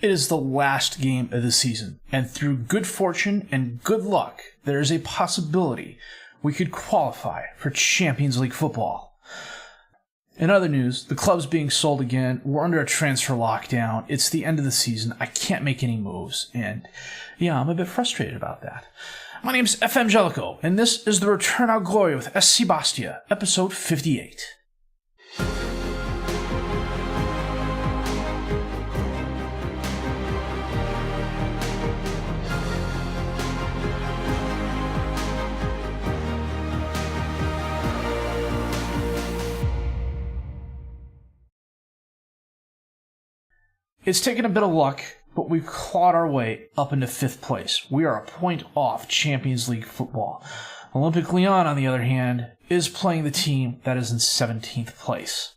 It is the last game of the season, and through good fortune and good luck, there is a possibility we could qualify for Champions League football. In other news, the club's being sold again. We're under a transfer lockdown. It's the end of the season. I can't make any moves, and yeah, I'm a bit frustrated about that. My name's FM19, and this is the Ritornu Gloria with SC Bastia, episode 58. It's taken a bit of luck, but we've clawed our way up into 5th place. We are a point off Champions League football. Olympique Lyon, on the other hand, is playing the team that is in 17th place.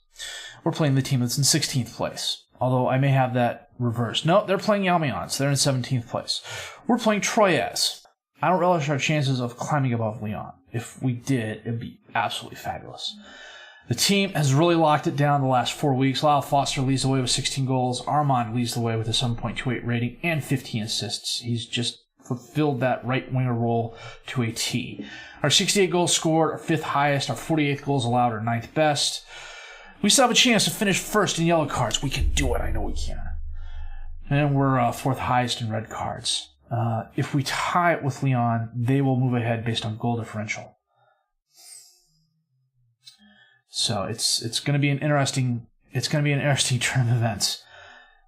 We're playing the team that's in 16th place, although I may have that reversed. No, they're playing Amiens. They're in 17th place. We're playing Troyes. I don't relish our chances of climbing above Lyon. If we did, it would be absolutely fabulous. The team has really locked it down the last 4 weeks. Lyle Foster leads the way with 16 goals. Armand leads the way with a 7.28 rating and 15 assists. He's just fulfilled that right winger role to a T. Our 68 goals scored, our 5th highest. Our 48 goals allowed, our 9th best. We still have a chance to finish first in yellow cards. We can do it. I know we can. And we're 4th highest in red cards. If we tie it with Lyon, they will move ahead based on goal differential. So it's going to be an interesting turn of events.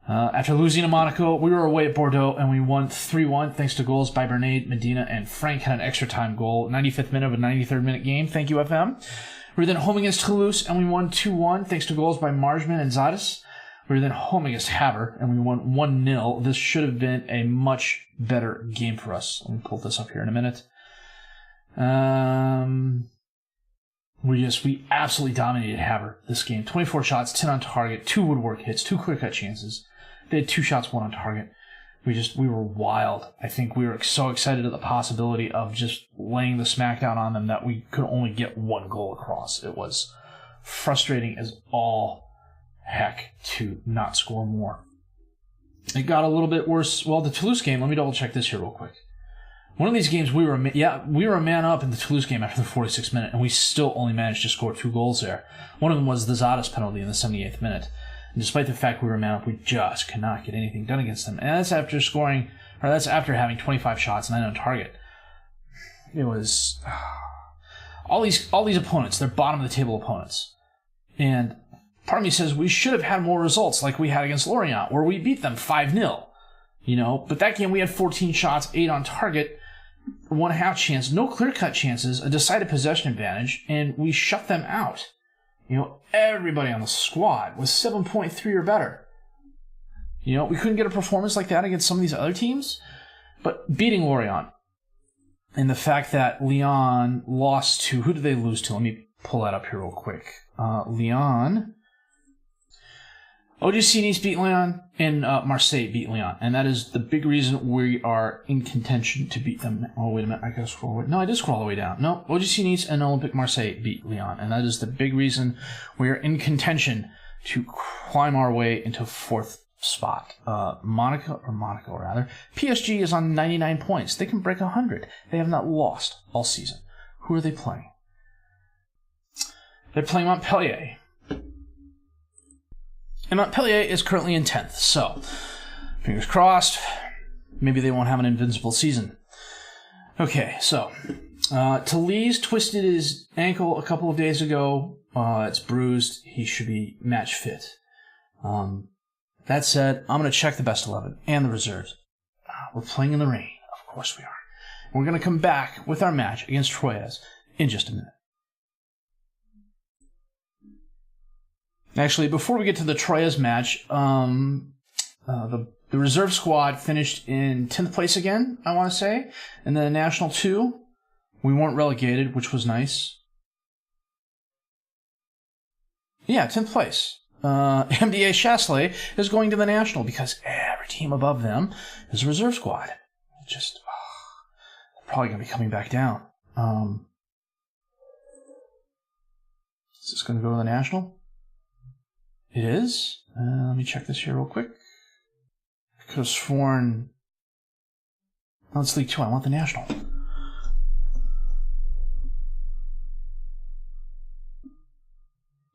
After losing to Monaco, we were away at Bordeaux and we won 3-1 thanks to goals by Bernade, Medina, and Frank had an extra time goal. 95th minute of a 93rd minute game. Thank you, FM. We were then home against Toulouse and we won 2-1 thanks to goals by Marjman and Zadis. We were then home against Havre and we won 1-0. This should have been a much better game for us. Let me pull this up here in a minute. We absolutely dominated Havre this game. 24 shots, 10 on target, 2 woodwork hits, 2 clear-cut chances. They had 2 shots, 1 on target. We were wild. I think we were so excited at the possibility of just laying the smackdown on them that we could only get 1 goal across. It was frustrating as all heck to not score more. It got a little bit worse. Well, the Toulouse game, let me double-check this here real quick. One of these games, we were a man up in the Toulouse game after the 46th minute, and we still only managed to score 2 goals there. One of them was the Zadis penalty in the 78th minute. And despite the fact we were a man up, we just could not get anything done against them. And that's after having 25 shots, 9 on target. It was all these opponents. They're bottom of the table opponents, and part of me says we should have had more results like we had against Lorient, where we beat them 5-0. But that game we had 14 shots, 8 on target. 1.5 chance, no clear-cut chances, a decided possession advantage, and we shut them out. Everybody on the squad was 7.3 or better. We couldn't get a performance like that against some of these other teams, but beating Lorient, and the fact that Lyon lost to, who did they lose to? Let me pull that up here real quick. Lyon... OGC Nice beat Lyon, and Marseille beat Lyon, and that is the big reason we are in contention to beat them. Oh, wait a minute, I gotta scroll away. No, I did scroll all the way down. No, OGC Nice and Olympique Marseille beat Lyon, and that is the big reason we are in contention to climb our way into 4th spot. Monaco, PSG is on 99 points. They can break 100. They have not lost all season. Who are they playing? They're playing Montpellier. And Montpellier is currently in 10th, so fingers crossed, maybe they won't have an invincible season. Okay, so Talise twisted his ankle a couple of days ago. It's bruised. He should be match fit. That said, I'm going to check the best 11 and the reserves. We're playing in the rain. Of course we are. We're going to come back with our match against Troyes in just a minute. Actually, before we get to the Troyes match, the reserve squad finished in 10th place again, I want to say. In the National 2, we weren't relegated, which was nice. Yeah, 10th place. MDA Chasselet is going to the National because every team above them is a reserve squad. They're probably going to be coming back down. Is this going to go to the National? It is. Let me check this here real quick. could have sworn... No, it's League 2. I want the National.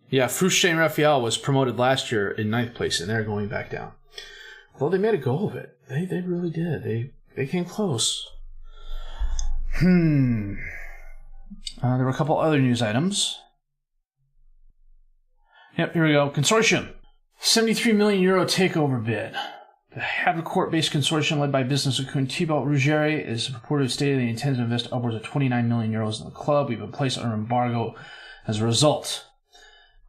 Yeah, Fruste and Raphael was promoted last year in 9th place, and they're going back down. Well, they made a go of it. They really did. They came close. There were a couple other news items. Yep, here we go. Consortium. €73 million takeover bid. The Havercourt-based consortium led by business tycoon Thibaut Rougier is reported stated they intend to invest upwards of €29 million in the club. We've been placed under embargo as a result.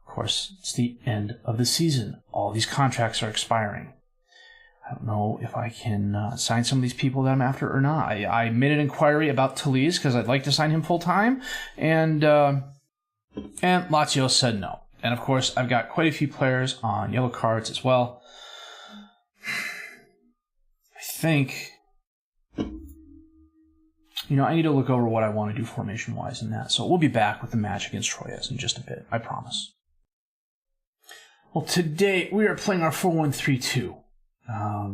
Of course, it's the end of the season. All these contracts are expiring. I don't know if I can sign some of these people that I'm after or not. I made an inquiry about Talise because I'd like to sign him full-time, and Lazio said no. And, of course, I've got quite a few players on yellow cards as well. I think, I need to look over what I want to do formation-wise in that. So we'll be back with the match against Troyes in just a bit, I promise. Well, today we are playing our 4-1-3-2. I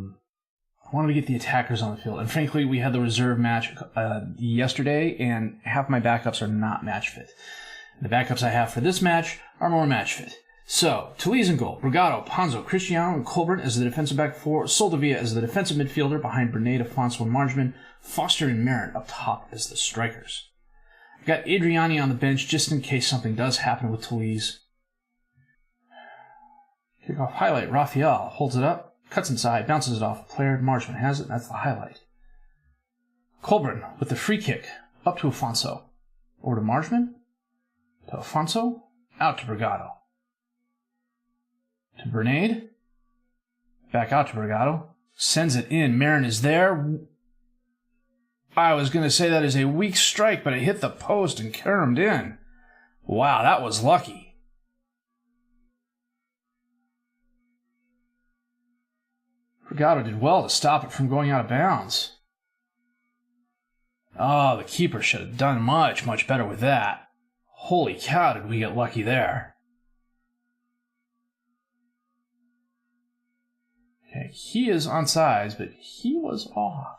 wanted to get the attackers on the field. And, frankly, we had the reserve match yesterday, and half my backups are not match fit. The backups I have for this match are more match fit. So, Talise in goal, Brigado, Ponzo, Cristiano, and Colbert as the defensive back four, Soldevilla as the defensive midfielder behind Bernat, Afonso, and Marjman, Foster and Marin up top as the strikers. I've got Adriani on the bench just in case something does happen with Talise. Kickoff highlight, Raphael holds it up, cuts inside, bounces it off a player, Marjman has it, that's the highlight. Colbert with the free kick, up to Afonso. Over to Marjman. To Afonso, out to Brigado. To Bernade, back out to Brigado, sends it in, Marin is there. I was going to say that is a weak strike, but it hit the post and caromed in. Wow, that was lucky. Brigado did well to stop it from going out of bounds. Oh, the keeper should have done much, much better with that. Holy cow, did we get lucky there. Okay, he is onside, but he was off.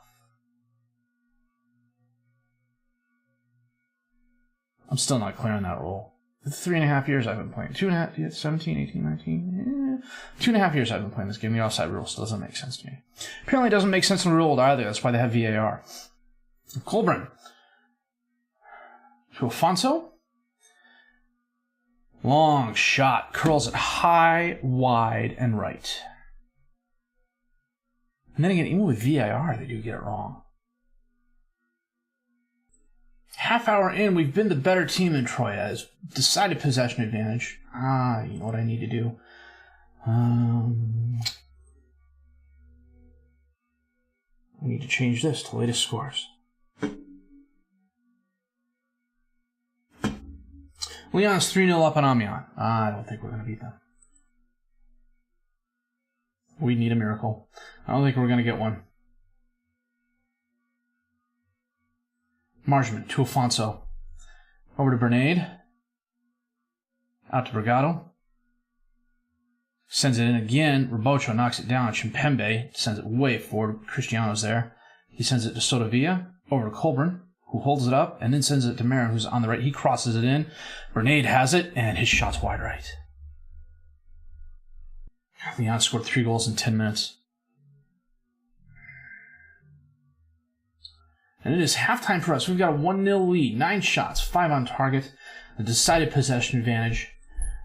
I'm still not clear on that rule. The 3.5 years I've been playing. 2.5, 17, 18, 19. 2.5 years I've been playing this game. The offside rule still doesn't make sense to me. Apparently it doesn't make sense in the rule either. That's why they have VAR. Colburn. To Afonso. Long shot, curls it high, wide, and right. And then again, even with VAR, they do get it wrong. Half hour in, we've been the better team in Troyes. Decided possession advantage. You know what I need to do? I need to change this to latest scores. Lyon's 3-0 up on Amiens. I don't think we're going to beat them. We need a miracle. I don't think we're going to get one. Marjman to Afonso. Over to Bernade. Out to Brigado. Sends it in again. Robocho knocks it down. Chimpembe sends it way forward. Cristiano's there. He sends it to Sotovia. Over to Colburn, who holds it up and then sends it to Marin, who's on the right. He crosses it in. Bernade has it, and his shot's wide right. Lyon scored 3 goals in 10 minutes. And it is halftime for us. We've got a 1-0 lead, 9 shots, 5 on target, a decided possession advantage.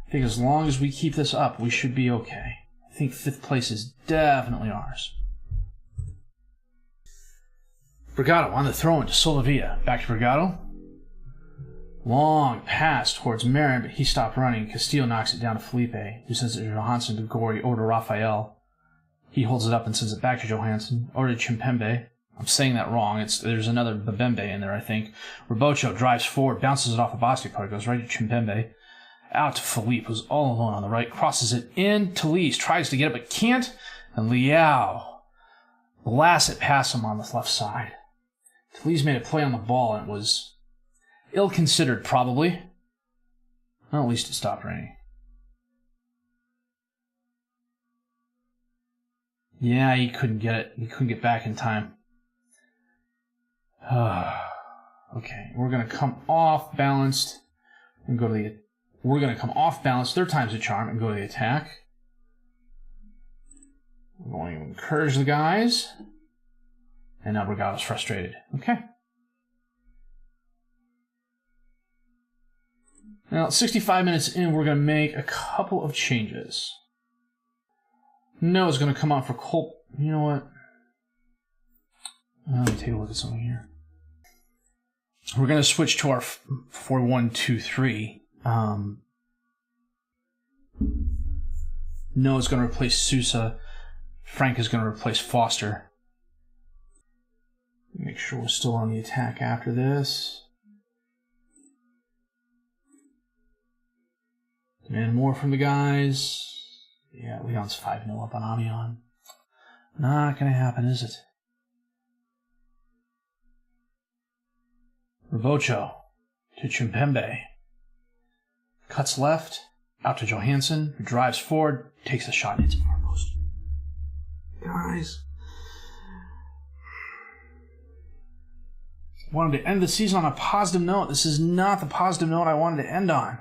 I think as long as we keep this up, we should be okay. I think 5th place is definitely ours. Brigado on the throw-in to Solovia. Back to Brigado. Long pass towards Marin, but he stopped running. Castillo knocks it down to Felipe, who sends it to Johansson to Gloria, over to Raphael. He holds it up and sends it back to Johansson, over to Chimpembe. I'm saying that wrong. There's another Babembe in there, I think. Robocho drives forward, bounces it off of Bastipar, goes right to Chimpembe. Out to Felipe, who's all alone on the right, crosses it in. Talise tries to get it, but can't. And Liao blasts it past him on the left side. Talise made a play on the ball, and it was ill-considered, probably. Well, at least it stopped raining. Yeah, he couldn't get it. He couldn't get back in time. Okay, we're going to come off balanced and go to the... We're going to come off balanced, third time's a charm, and go to the attack. We're going to encourage the guys. And now Brigada's frustrated. Okay. Now, 65 minutes in, we're going to make a couple of changes. Noah's going to come on for Colt. You know what? Let me take a look at something here. We're going to switch to our 4-1-2-3. Noah's going to replace Sousa. Frank is going to replace Foster. Make sure we're still on the attack after this. Demand more from the guys. Yeah, Leon's 5-0 up on Amiens. Not going to happen, is it? Robocho to Chimpembe. Cuts left, out to Johansson, who drives forward, takes a shot, and hits far post. Guys. Wanted to end the season on a positive note. This is not the positive note I wanted to end on.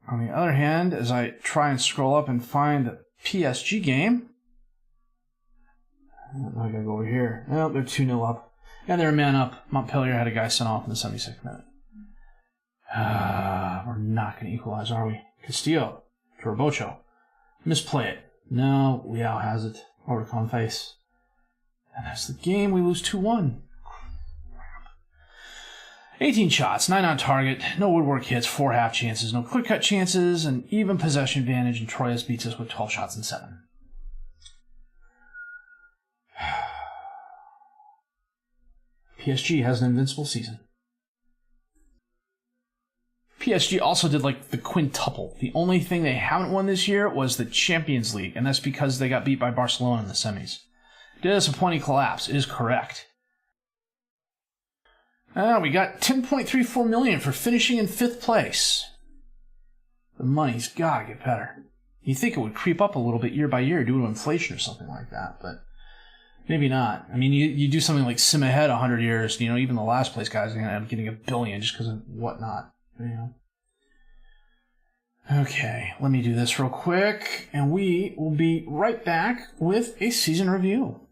On the other hand, as I try and scroll up and find the PSG game, I gotta go over here. Oh, they're 2-0 up. And they're a man up. Montpellier had a guy sent off in the 76th minute. We're not going to equalize, are we? Castillo to Robocho. Misplay it. No, Liao has it. Over to Conface. And that's the game. We lose 2-1. 18 shots, 9 on target, no woodwork hits, 4 half chances, no quick cut chances, and even possession advantage, and Troyes beats us with 12 shots and 7. PSG has an invincible season. PSG also did like the quintuple. The only thing they haven't won this year was the Champions League, and that's because they got beat by Barcelona in the semis. Disappointing collapse is correct. We got $10.34 million for finishing in 5th place. The money's got to get better. You'd think it would creep up a little bit year by year due to inflation or something like that, but maybe not. I mean, you do something like sim ahead 100 years, you know, even the last place guys are going to end up getting $1 billion just because of whatnot. You know. Okay, let me do this real quick, and we will be right back with a season review.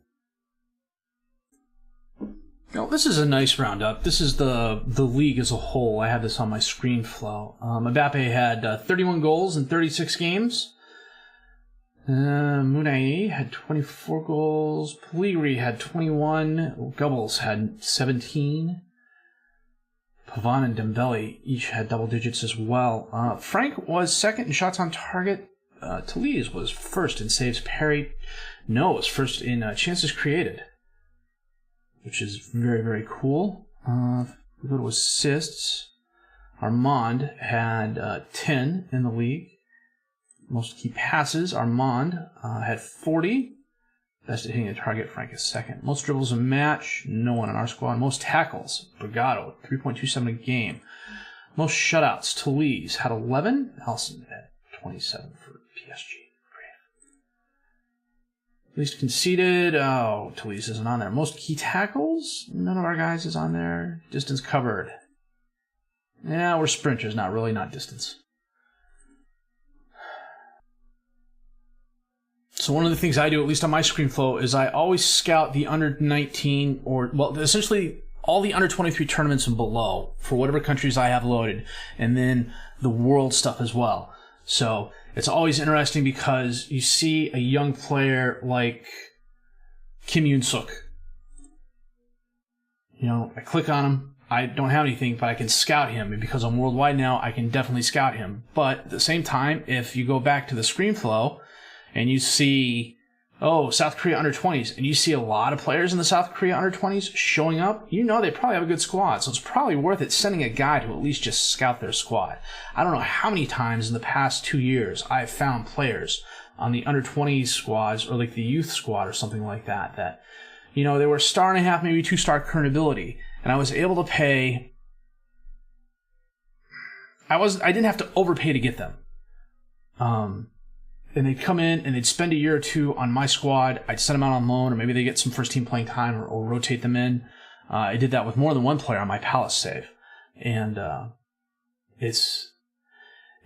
Now, this is a nice roundup. This is the league as a whole. I have this on my screen flow. Mbappe had 31 goals in 36 games. Mounai had 24 goals. Pellegrini had 21. Goebbels had 17. Pavon and Dembele each had double digits as well. Frank was second in shots on target. Talise was first in saves parried. Noah was first in chances created, which is very, very cool. We go to assists. Armand had 10 in the league. Most key passes, Armand had 40. Best at hitting the target, Frank is second. Most dribbles a match, no one on our squad. Most tackles, Brigado, 3.27 a game. Most shutouts, Talise had 11. Allison had 27 for PSG. Least conceded. Oh, Talise isn't on there. Most key tackles. None of our guys is on there. Distance covered. Yeah, we're sprinters. Not really, not distance. So one of the things I do, at least on my screen flow, is I always scout the under 19 or, well, essentially all the under 23 tournaments and below for whatever countries I have loaded, and then the world stuff as well. So it's always interesting because you see a young player like Kim Yoon-suk. You know, I click on him. I don't have anything, but I can scout him. And because I'm worldwide now, I can definitely scout him. But at the same time, if you go back to the screen flow and you see, oh, South Korea under 20s, and you see a lot of players in the South Korea under 20s showing up, you know they probably have a good squad. So it's probably worth it sending a guy to at least just scout their squad. I don't know how many times in the past 2 years I've found players on the under 20s squads or like the youth squad or something like that, that, you know, they were 1.5 star, maybe 2-star current ability. And I was able to pay, I didn't have to overpay to get them. And they'd come in and they'd spend a year or two on my squad. I'd send them out on loan, or maybe they get some first team playing time, or rotate them in. I did that with more than one player on my Palace save. And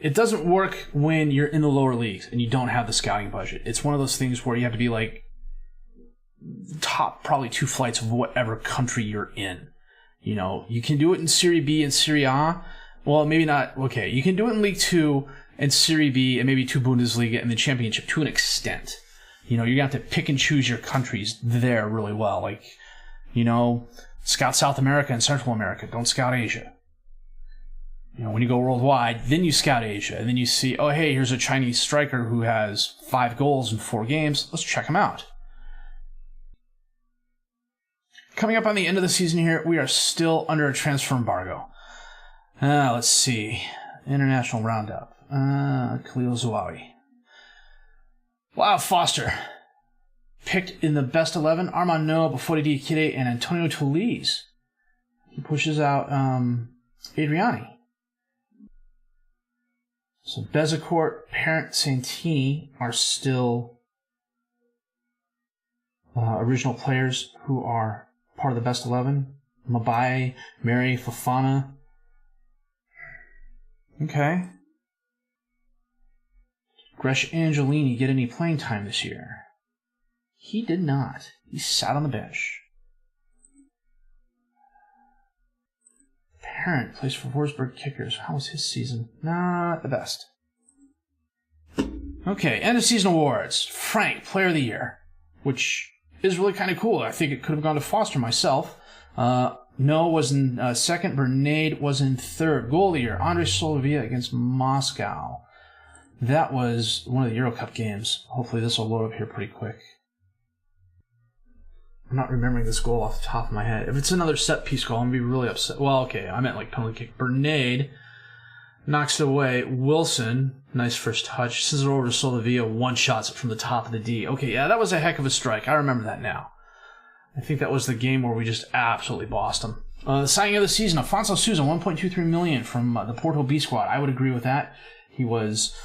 it doesn't work when you're in the lower leagues and you don't have the scouting budget. It's one of those things where you have to be like top probably 2 flights of whatever country you're in. You know, you can do it in Serie B and Serie A. Well, maybe not. Okay, you can do it in League 2 and Serie B and maybe 2 Bundesliga and the Championship to an extent. You know, you're going to have to pick and choose your countries there really well. Like, you know, scout South America and Central America. Don't scout Asia. You know, when you go worldwide, then you scout Asia. And then you see, oh, hey, here's a Chinese striker who has 5 goals in 4 games. Let's check him out. Coming up on the end of the season here, we are still under a transfer embargo. Let's see. International roundup. Khalil Zouawi. Wow, Foster. Picked in the best 11. Armand Noah, Bafodi Diakite, and Antonio Toliz. He pushes out Adriani. So Bezecourt, Parent, Santini are still original players who are part of the best 11. Mabai, Mary, Fofana. Okay. Gresh Angelini get any playing time this year? He did not. He sat on the bench. Parent plays for Wolfsburg Kickers. How was his season? Not the best. Okay, end of season awards. Frank, Player of the Year, which is really kind of cool. I think it could have gone to Foster myself. Noah was in second. Bernade was in third. Goal of the Year, Andrei Solovia against Moscow. That was one of the Euro Cup games. Hopefully this will load up here pretty quick. I'm not remembering this goal off the top of my head. If it's another set-piece goal, I'm going to be really upset. Well, okay, I meant like penalty kick. Bernade knocks it away. Wilson, nice first touch. Sends it over to Solovia. One-shots it from the top of the D. Okay, yeah, that was a heck of a strike. I remember that now. I think that was the game where we just absolutely bossed them. The signing of the season, Afonso Sousa, $1.23 million from the Porto B squad. I would agree with that. He was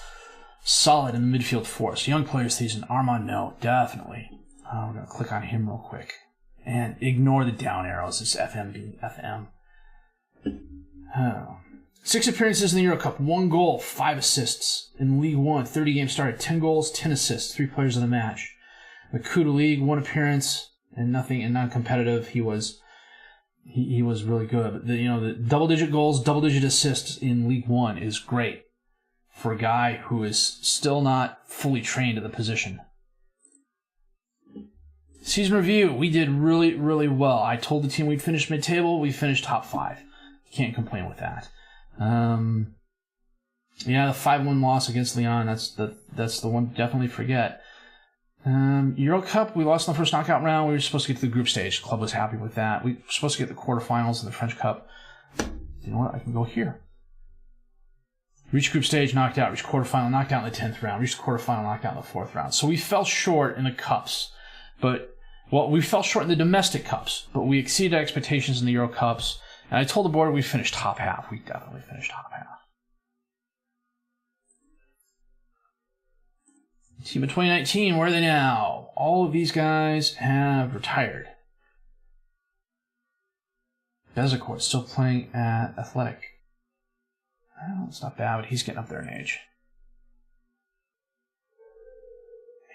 solid in the midfield force. Young players season, Armand No, definitely. I'm going to click on him real quick. And ignore the down arrows. It's FM. Oh. 6 appearances in the Euro Cup, 1 goal, 5 assists. In League 1, 30 games started, 10 goals, 10 assists, 3 players of the match. The Coup de League, 1 appearance and nothing, and non-competitive. He was really good. But the double-digit goals, double-digit assists in League 1 is great for a guy who is still not fully trained at the position. Season review, we did really, really well. I told the team we'd finish mid-table. We finished top 5. Can't complain with that. The 5-1 loss against Lyon, that's the one to definitely forget. Euro Cup, we lost in the first knockout round. We were supposed to get to the group stage. The club was happy with that. We were supposed to get the quarterfinals in the French Cup. You know what? I can go here. Reached group stage, knocked out. Reached quarterfinal, knocked out in the 10th round. Reached quarterfinal, knocked out in the 4th round. So we fell short in the cups. We fell short in the domestic cups, but we exceeded expectations in the Euro Cups. And I told the board we finished top half. We definitely finished top half. Team of 2019, where are they now? All of these guys have retired. Bezecourt still playing at Athletic. Well, it's not bad, but he's getting up there in age.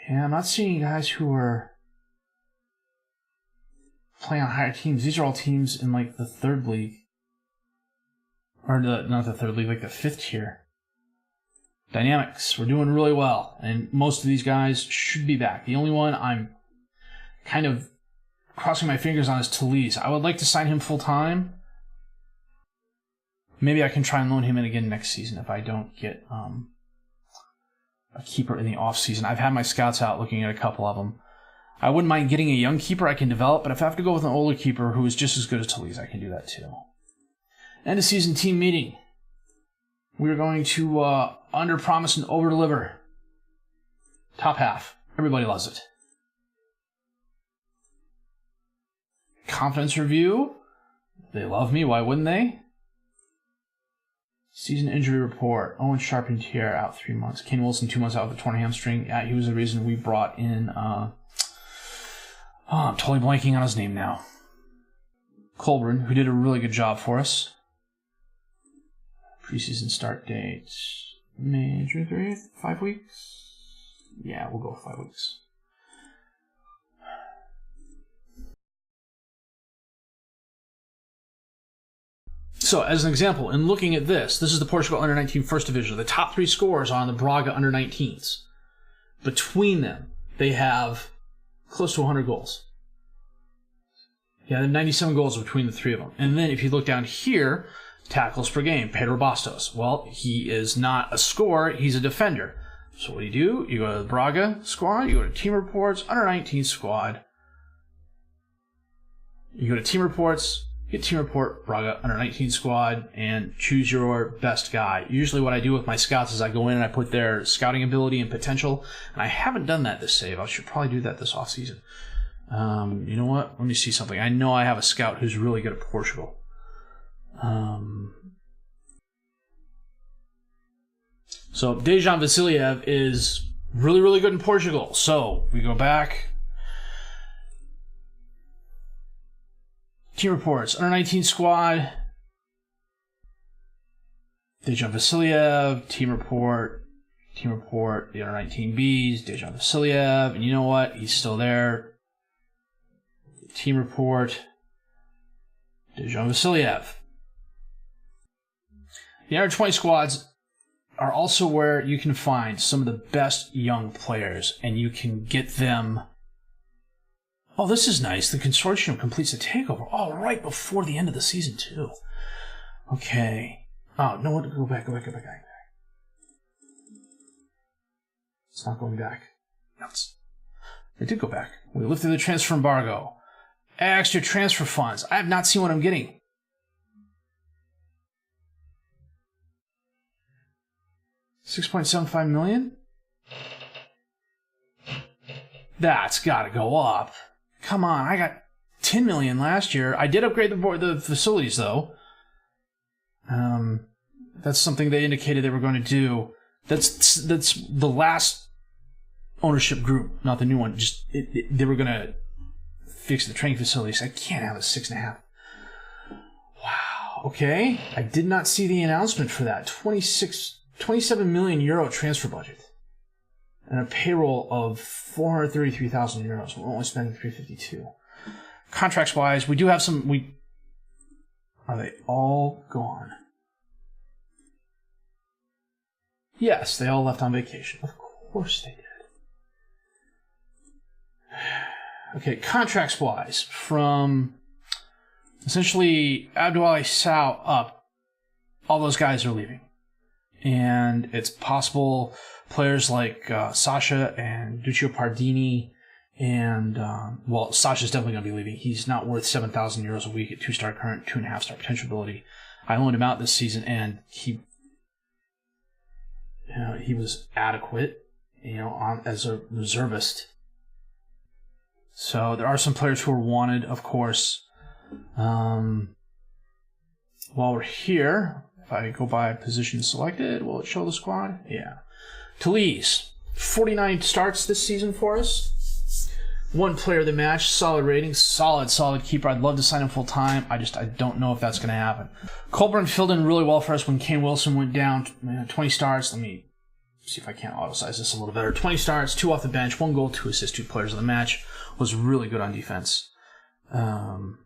Yeah, I'm not seeing guys who are playing on higher teams. These are all teams in like the 3rd league. Or not the 3rd league, like the 5th tier. Dynamics, we're doing really well. And most of these guys should be back. The only one I'm kind of crossing my fingers on is Toliz. I would like to sign him full time. Maybe I can try and loan him in again next season if I don't get a keeper in the off season. I've had my scouts out looking at a couple of them. I wouldn't mind getting a young keeper I can develop, but if I have to go with an older keeper who is just as good as Toliz, I can do that too. End of season team meeting. We're going to under-promise and over-deliver. Top half. Everybody loves it. Confidence review. They love me. Why wouldn't they? Season injury report. Owen Charpentier out 3 months. Kane Wilson 2 months out with a torn hamstring. Yeah, he was the reason we brought in... I'm totally blanking on his name now. Colburn, who did a really good job for us. Preseason start date... May 23rd? 5 weeks? Yeah, we'll go with 5 weeks. So, as an example, in looking at this is the Portugal Under-19 First Division. The top 3 scorers are on the Braga Under-19s. Between them, they have close to 100 goals. Yeah, they have 97 goals between the 3 of them. And then if you look down here, tackles per game, Pedro Bastos. Well, he is not a scorer, he's a defender. So what do? You go to the Braga squad, you go to Team Reports, Under-19 squad. You go to Team Reports, get Team Report, Braga, Under-19 squad, and choose your best guy. Usually what I do with my scouts is I go in and I put their scouting ability and potential, and I haven't done that this save. I should probably do that this offseason. You know what? Let me see something. I know I have a scout who's really good at Portugal. So Dejan Vasiliev is really, really good in Portugal. So we go back. Team Reports, Under-19 squad. Dejan Vasiliev, Team Report, the Under-19Bs, Dejan Vasiliev. And you know what? He's still there. Team Report, Dejan Vasiliev. The Under-20 squads are also where you can find some of the best young players, and you can get them. Oh, this is nice. The consortium completes the takeover. Oh, right before the end of the season, too. Okay. Oh, no, go back. It's not going back. No, it did go back. We lifted the transfer embargo. Extra transfer funds. I have not seen what I'm getting. $6.75 million? That's got to go up. Come on, I got $10 million last year. I did upgrade the facilities, though. That's something they indicated they were going to do. That's the last ownership group, not the new one. They were going to fix the training facilities. I can't have a 6.5. Wow. Okay. I did not see the announcement for that. 27 million euro transfer budget. And a payroll of 433,000 euros. We're only spending 352. Contracts wise, we do have some. Are they all gone? Yes, they all left on vacation. Of course they did. Okay, contracts wise, from essentially Abdul Sao up, all those guys are leaving. And it's possible players like Sasha and Duccio Pardini and, Sasha's definitely going to be leaving. He's not worth 7,000 euros a week at 2-star current, 2.5-star potential ability. I loaned him out this season, and he was adequate, as a reservist. So there are some players who are wanted, of course. While we're here, if I go by position selected, will it show the squad? Yeah. Talise, 49 starts this season for us. 1 player of the match, solid rating, solid keeper. I'd love to sign him full time. I don't know if that's going to happen. Colburn filled in really well for us when Kane Wilson went down. 20 starts. Let me see if I can't auto-size this a little better. 20 starts, 2 off the bench, 1 goal, 2 assists, 2 players of the match. Was really good on defense. Kane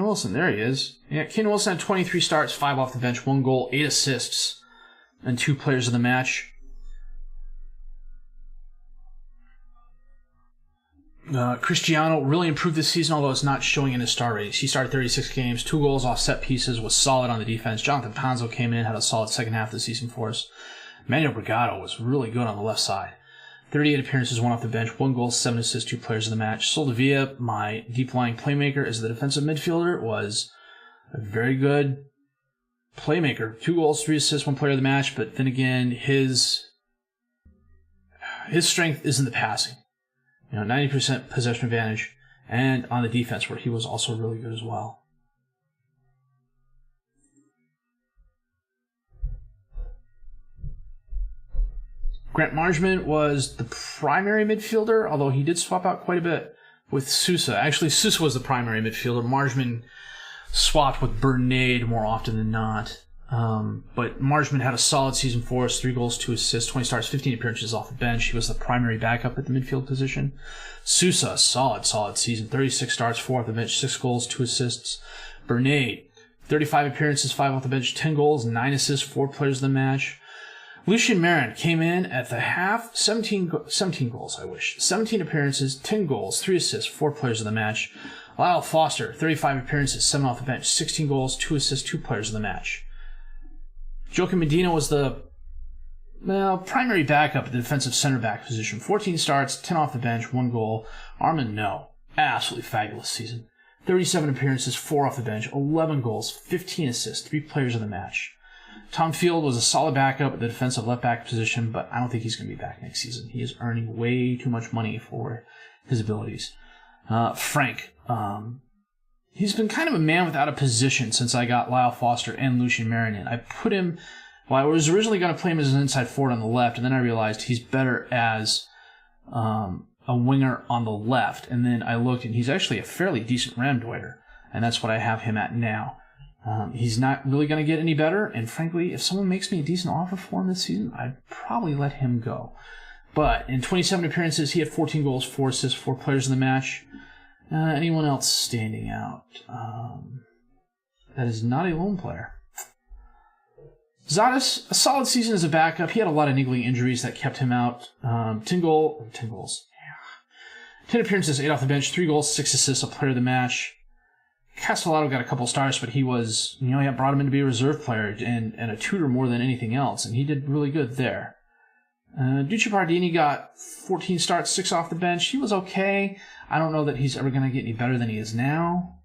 Wilson, there he is. Yeah, Kane Wilson had 23 starts, 5 off the bench, 1 goal, 8 assists, and 2 players of the match. Cristiano really improved this season, although it's not showing in his star ratings. He started 36 games, 2 goals off set pieces, was solid on the defense. Jonathan Panzo came in, had a solid second half of the season for us. Manuel Brigado was really good on the left side. 38 appearances, 1 off the bench, 1 goal, 7 assists, 2 players of the match. Soldevilla, my deep-lying playmaker as the defensive midfielder, was a very good playmaker. 2 goals, 3 assists, 1 player of the match, but then again, his strength is in the passing. 90% possession advantage, and on the defense, where he was also really good as well. Grant Marjman was the primary midfielder, although he did swap out quite a bit with Sousa. Actually, Sousa was the primary midfielder. Marjman swapped with Bernade more often than not. But Marjman had a solid season for us, 3 goals, 2 assists, 20 starts, 15 appearances off the bench. He was the primary backup at the midfield position. Sousa, solid season, 36 starts, 4 off the bench, 6 goals, 2 assists. Bernade, 35 appearances, 5 off the bench, 10 goals, 9 assists, 4 players of the match. Lucien Marin came in at the half, 17 goals, 17 appearances, 10 goals, 3 assists, 4 players of the match. Lyle Foster, 35 appearances, 7 off the bench, 16 goals, 2 assists, 2 players of the match. Joaquin Medina was the primary backup at the defensive center back position. 14 starts, 10 off the bench, 1 goal. Armand No, absolutely fabulous season. 37 appearances, 4 off the bench, 11 goals, 15 assists, 3 players of the match. Tom Field was a solid backup at the defensive left back position, but I don't think he's going to be back next season. He is earning way too much money for his abilities. Frank, he's been kind of a man without a position since I got Lyle Foster and Lucien Marin in. I put him, I was originally going to play him as an inside forward on the left, and then I realized he's better as a winger on the left. And then I looked, and he's actually a fairly decent Ramdeuter, and that's what I have him at now. He's not really going to get any better, and frankly, if someone makes me a decent offer for him this season, I'd probably let him go. But in 27 appearances, he had 14 goals, 4 assists, 4 players in the match. Anyone else standing out? That is not a lone player. Zadis, a solid season as a backup. He had a lot of niggling injuries that kept him out. 10 goals. 10 appearances, 8 off the bench, 3 goals, 6 assists, a player of the match. Castellato got a couple stars, but he was, I brought him in to be a reserve player and a tutor more than anything else, and he did really good there. Ducci Pardini got 14 starts, 6 off the bench. He was okay. I don't know that he's ever going to get any better than he is now.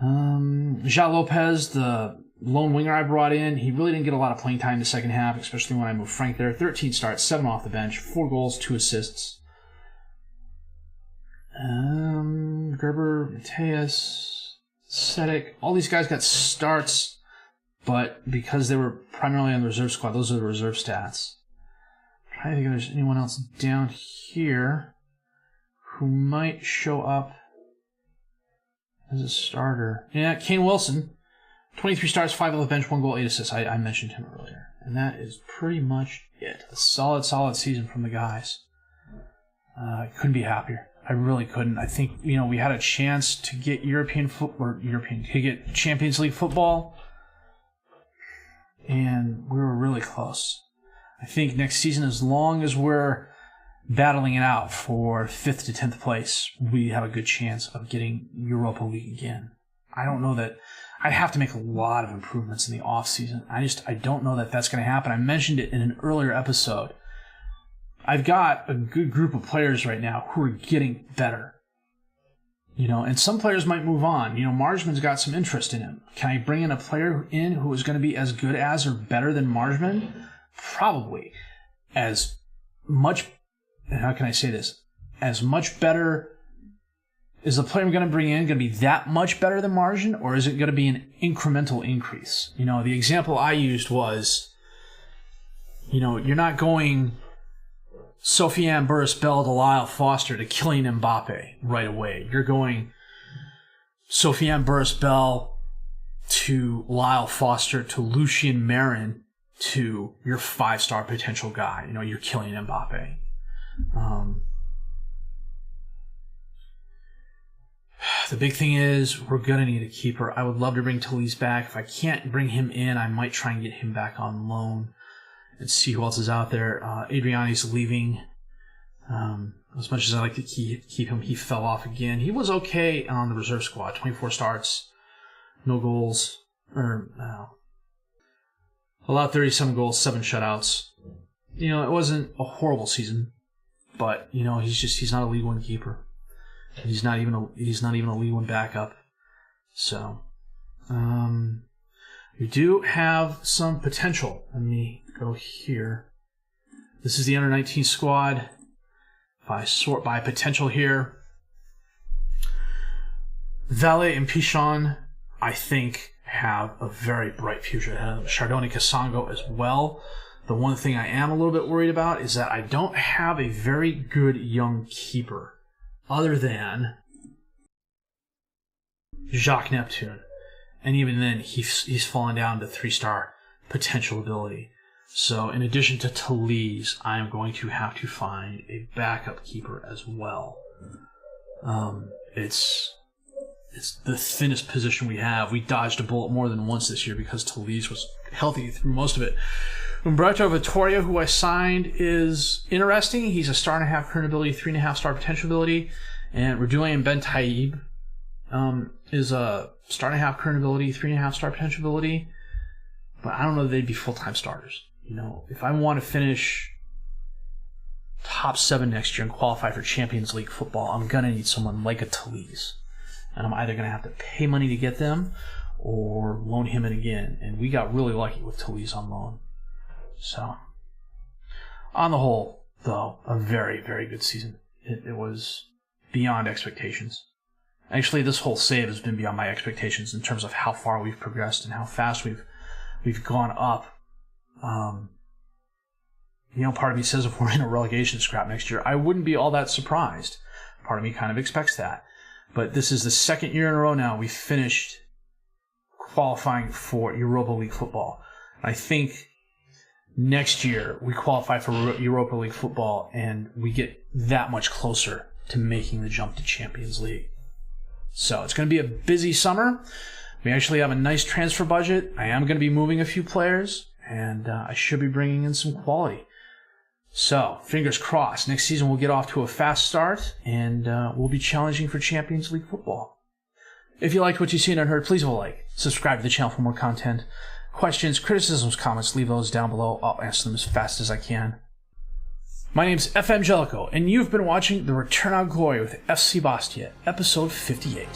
Ja Lopez, the lone winger I brought in, he really didn't get a lot of playing time in the second half, especially when I moved Frank there. 13 starts, 7 off the bench, 4 goals, 2 assists. Gerber, Mateus, Sedek, all these guys got starts, but because they were primarily on the reserve squad, those are the reserve stats. I'm trying to think if there's anyone else down here who might show up as a starter. Yeah, Kane Wilson, 23 starts, 5 on the bench, 1 goal, 8 assists. I mentioned him earlier. And that is pretty much it. A solid season from the guys. I couldn't be happier. I really couldn't. I think, we had a chance to get to get Champions League football, and we were really close. I think next season, as long as we're battling it out for 5th to 10th place, we have a good chance of getting Europa League again. I don't know that I'd have to make a lot of improvements in the off season. I don't know that that's going to happen. I mentioned it in an earlier episode. I've got a good group of players right now who are getting better. And some players might move on. Marjman's got some interest in him. Can I bring in a player who is going to be as good as or better than Marjman? Probably. As much, how can I say this? As much better, is the player I'm going to bring in going to be that much better than Marjman, or is it going to be an incremental increase? The example I used was, you're not going Sofiane Boris-Bell to Lyle Foster to Kylian Mbappe right away. You're going Sofiane Boris-Bell to Lyle Foster to Lucien Marin to your 5-star potential guy. Your Kylian Mbappe. The big thing is we're going to need a keeper. I would love to bring Talise back. If I can't bring him in, I might try and get him back on loan and see who else is out there. Adriani's leaving. As much as I like to keep him, he fell off again. He was okay on the reserve squad. 24 starts, no goals. Allowed 37 goals, 7 shutouts. It wasn't a horrible season, but he's not a League One keeper. He's not even a League One backup. So, we do have some potential. Let me go here. This is the under-19 squad. If I sort by potential here, Valle and Pichon, I think, have a very bright future ahead of them. Chardonnay Kasongo as well. The one thing I am a little bit worried about is that I don't have a very good young keeper other than Jacques Neptune. And even then, he's fallen down to 3-star potential ability. So in addition to Talese, I am going to have to find a backup keeper as well. It's the thinnest position we have. We dodged a bullet more than once this year because Talese was healthy through most of it. Umberto Vittoria, who I signed, is interesting. He's a 1.5-star current ability, 3.5-star potential ability. And Radouin Bentaib is a 1.5-star current ability, 3.5-star potential ability. But I don't know that they'd be full-time starters. You know, if I want to finish top 7 next year and qualify for Champions League football, I'm going to need someone like a Talese. And I'm either going to have to pay money to get them or loan him in again. And we got really lucky with Talese on loan. So, on the whole, though, a very, very good season. It was beyond expectations. Actually, this whole save has been beyond my expectations in terms of how far we've progressed and how fast we've gone up. Part of me says if we're in a relegation scrap next year, I wouldn't be all that surprised. Part of me kind of expects that. But this is the second year in a row now we've finished qualifying for Europa League football. I think next year we qualify for Europa League football and we get that much closer to making the jump to Champions League. So it's going to be a busy summer. We actually have a nice transfer budget. I am going to be moving a few players, and I should be bringing in some quality. So, fingers crossed. Next season we'll get off to a fast start, and we'll be challenging for Champions League football. If you liked what you seen and heard, please leave a like. Subscribe to the channel for more content. Questions, criticisms, comments, leave those down below. I'll answer them as fast as I can. My name's FM19, and you've been watching the Return on Gloria with FC Bastia, episode 58.